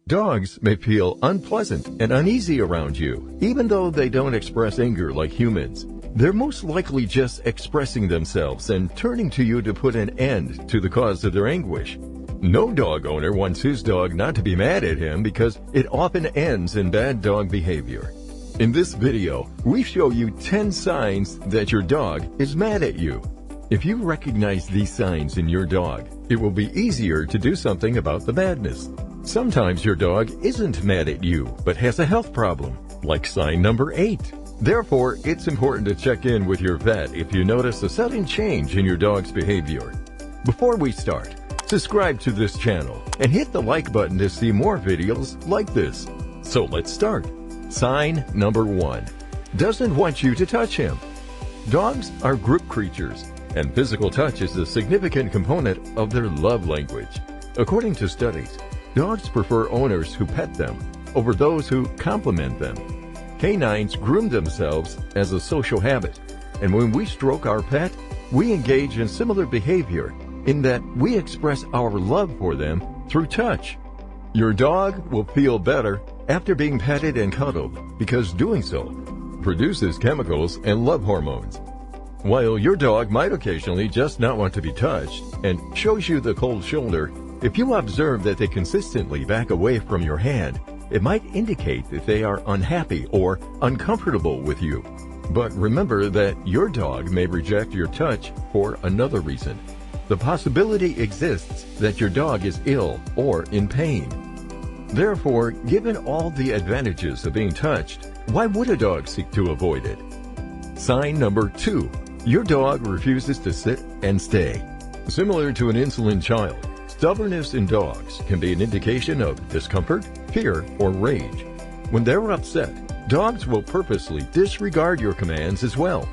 Dogs may feel unpleasant and uneasy around you, even though they don't express anger like humans. They're most likely just expressing themselves and turning to you to put an end to the cause of their anguish. No dog owner wants his dog not to be mad at him because it often ends in bad dog behavior. In this video, we show you 10 signs that your dog is mad at you. If you recognize these signs in your dog, it will be easier to do something about the madness. Sometimes your dog isn't mad at you, but has a health problem, like sign number 8. Therefore, it's important to check in with your vet if you notice a sudden change in your dog's behavior. Before we start, subscribe to this channel and hit the like button to see more videos like this. So let's start. Sign number 1. Doesn't want you to touch him. Dogs are group creatures, and physical touch is a significant component of their love language. According to studies, dogs prefer owners who pet them over those who compliment them. Canines groom themselves as a social habit, and when we stroke our pet, we engage in similar behavior in that we express our love for them through touch. Your dog will feel better after being petted and cuddled because doing so produces chemicals and love hormones. While your dog might occasionally just not want to be touched and shows you the cold shoulder, if you observe that they consistently back away from your hand, it might indicate that they are unhappy or uncomfortable with you. But remember that your dog may reject your touch for another reason. The possibility exists that your dog is ill or in pain. Therefore, given all the advantages of being touched, why would a dog seek to avoid it? Sign number 2. Your dog refuses to sit and stay. Similar to an insolent child, stubbornness in dogs can be an indication of discomfort, fear, or rage. When they're upset, dogs will purposely disregard your commands as well.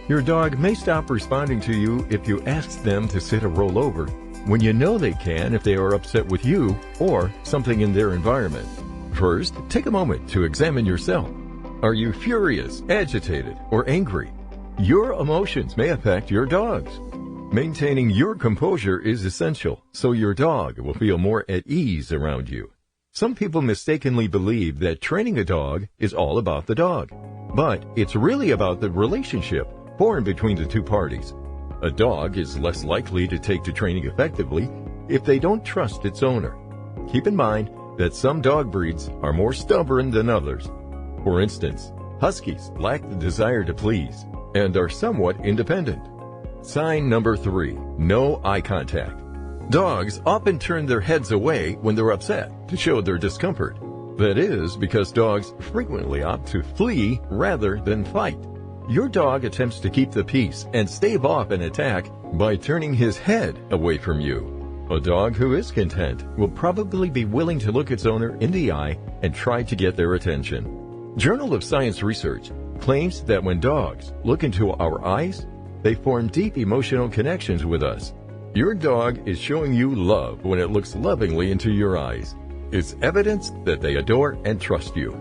Your dog may stop responding to you if you ask them to sit or roll over, when you know they can if they are upset with you or something in their environment. First, take a moment to examine yourself. Are you furious, agitated, or angry? Your emotions may affect your dog's. Maintaining your composure is essential so your dog will feel more at ease around you. Some people mistakenly believe that training a dog is all about the dog, but it's really about the relationship formed between the two parties. A dog is less likely to take to training effectively if they don't trust its owner. Keep in mind that some dog breeds are more stubborn than others. For instance, Huskies lack the desire to please and are somewhat independent. Sign number 3. No eye contact. Dogs often turn their heads away when they're upset to show their discomfort. That is because dogs frequently opt to flee rather than fight. Your dog attempts to keep the peace and stave off an attack by turning his head away from you. A dog who is content will probably be willing to look its owner in the eye and try to get their attention. Journal of Science Research claims that when dogs look into our eyes, they form deep emotional connections with us. Your dog is showing you love when it looks lovingly into your eyes. It's evidence that they adore and trust you.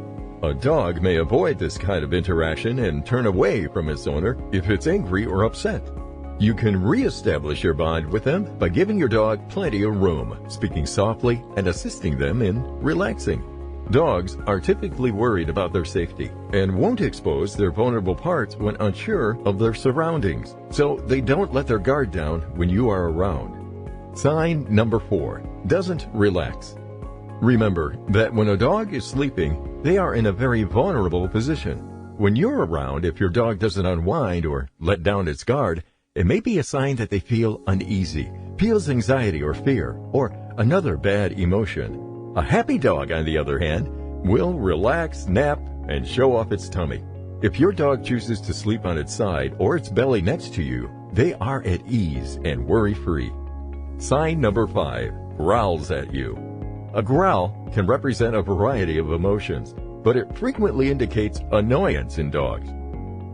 A dog may avoid this kind of interaction and turn away from its owner if it's angry or upset. You can re-establish your bond with them by giving your dog plenty of room, speaking softly, and assisting them in relaxing. Dogs are typically worried about their safety and won't expose their vulnerable parts when unsure of their surroundings, so they don't let their guard down when you are around. Sign number 4. Doesn't relax. Remember that when a dog is sleeping, they are in a very vulnerable position. When you're around, if your dog doesn't unwind or let down its guard, it may be a sign that they feel uneasy, feels anxiety or fear, or another bad emotion. A happy dog, on the other hand, will relax, nap, and show off its tummy. If your dog chooses to sleep on its side or its belly next to you, they are at ease and worry-free. Sign number 5. Growls at you. A growl can represent a variety of emotions, but it frequently indicates annoyance in dogs.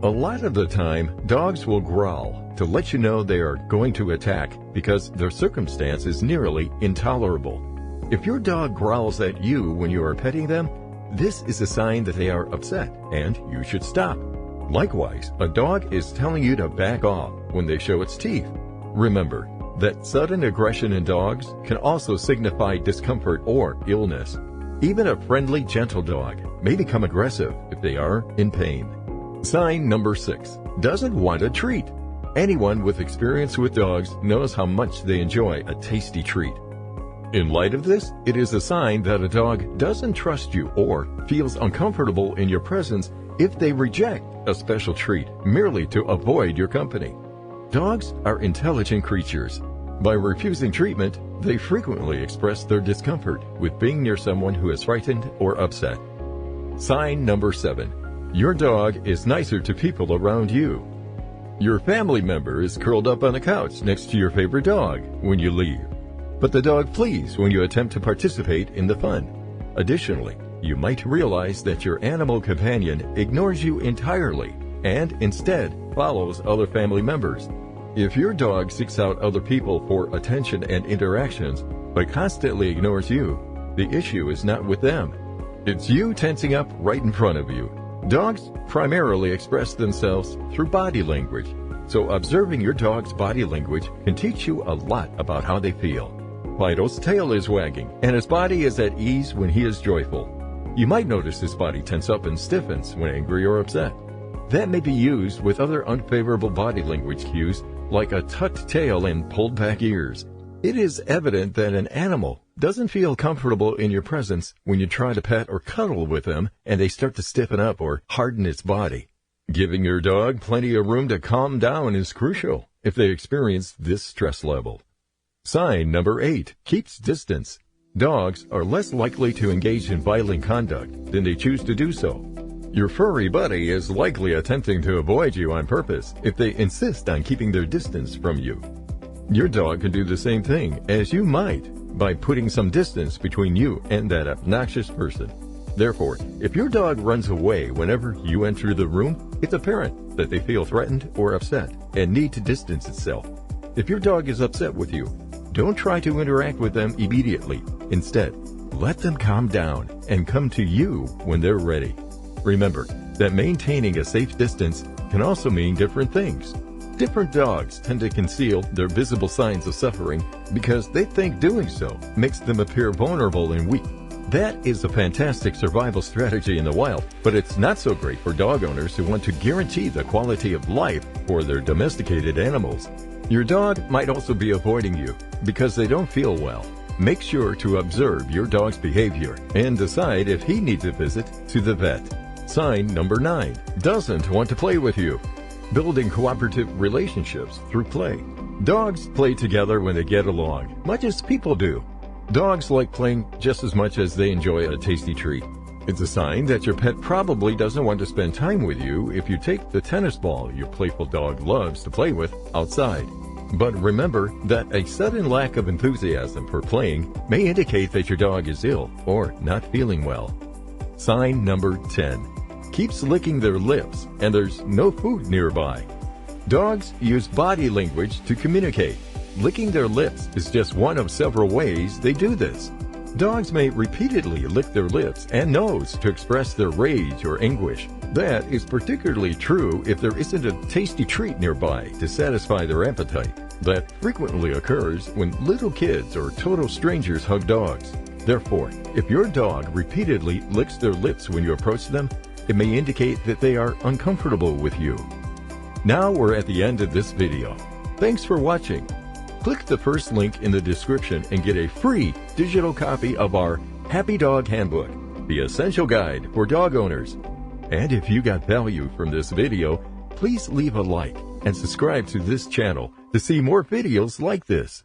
A lot of the time, dogs will growl to let you know they are going to attack because their circumstance is nearly intolerable. If your dog growls at you when you are petting them, this is a sign that they are upset and you should stop. Likewise, a dog is telling you to back off when they show its teeth. Remember that sudden aggression in dogs can also signify discomfort or illness. Even a friendly, gentle dog may become aggressive if they are in pain. Sign number 6. Doesn't want a treat. Anyone with experience with dogs knows how much they enjoy a tasty treat. In light of this, it is a sign that a dog doesn't trust you or feels uncomfortable in your presence if they reject a special treat merely to avoid your company. Dogs are intelligent creatures. By refusing treatment, they frequently express their discomfort with being near someone who is frightened or upset. Sign number 7. Your dog is nicer to people around you. Your family member is curled up on the couch next to your favorite dog when you leave, but the dog flees when you attempt to participate in the fun. Additionally, you might realize that your animal companion ignores you entirely and instead follows other family members. If your dog seeks out other people for attention and interactions, but constantly ignores you, the issue is not with them. It's you tensing up right in front of you. Dogs primarily express themselves through body language, so observing your dog's body language can teach you a lot about how they feel. Fido's tail is wagging, and his body is at ease when he is joyful. You might notice his body tense up and stiffens when angry or upset. That may be used with other unfavorable body language cues like a tucked tail and pulled back ears. It is evident that an animal doesn't feel comfortable in your presence when you try to pet or cuddle with them and they start to stiffen up or harden its body. Giving your dog plenty of room to calm down is crucial if they experience this stress level. Sign number 8. Keeps distance. Dogs are less likely to engage in violent conduct than they choose to do so. Your furry buddy is likely attempting to avoid you on purpose if they insist on keeping their distance from you. Your dog can do the same thing as you might by putting some distance between you and that obnoxious person. Therefore, if your dog runs away whenever you enter the room, it's apparent that they feel threatened or upset and need to distance itself. If your dog is upset with you, don't try to interact with them immediately. Instead, let them calm down and come to you when they're ready. Remember that maintaining a safe distance can also mean different things. Different dogs tend to conceal their visible signs of suffering because they think doing so makes them appear vulnerable and weak. That is a fantastic survival strategy in the wild, but it's not so great for dog owners who want to guarantee the quality of life for their domesticated animals. Your dog might also be avoiding you because they don't feel well. Make sure to observe your dog's behavior and decide if he needs a visit to the vet. Sign number 9. Doesn't want to play with you. Building cooperative relationships through play. Dogs play together when they get along, much as people do. Dogs like playing just as much as they enjoy a tasty treat. It's a sign that your pet probably doesn't want to spend time with you if you take the tennis ball your playful dog loves to play with outside. But remember that a sudden lack of enthusiasm for playing may indicate that your dog is ill or not feeling well. Sign number 10. Keeps licking their lips and there's no food nearby. Dogs use body language to communicate. Licking their lips is just one of several ways they do this. Dogs may repeatedly lick their lips and nose to express their rage or anguish. That is particularly true if there isn't a tasty treat nearby to satisfy their appetite. That frequently occurs when little kids or total strangers hug dogs. Therefore, if your dog repeatedly licks their lips when you approach them, it may indicate that they are uncomfortable with you. Now we're at the end of this video. Thanks for watching. Click the first link in the description and get a free digital copy of our Happy Dog Handbook, the essential guide for dog owners. And if you got value from this video, please leave a like and subscribe to this channel to see more videos like this.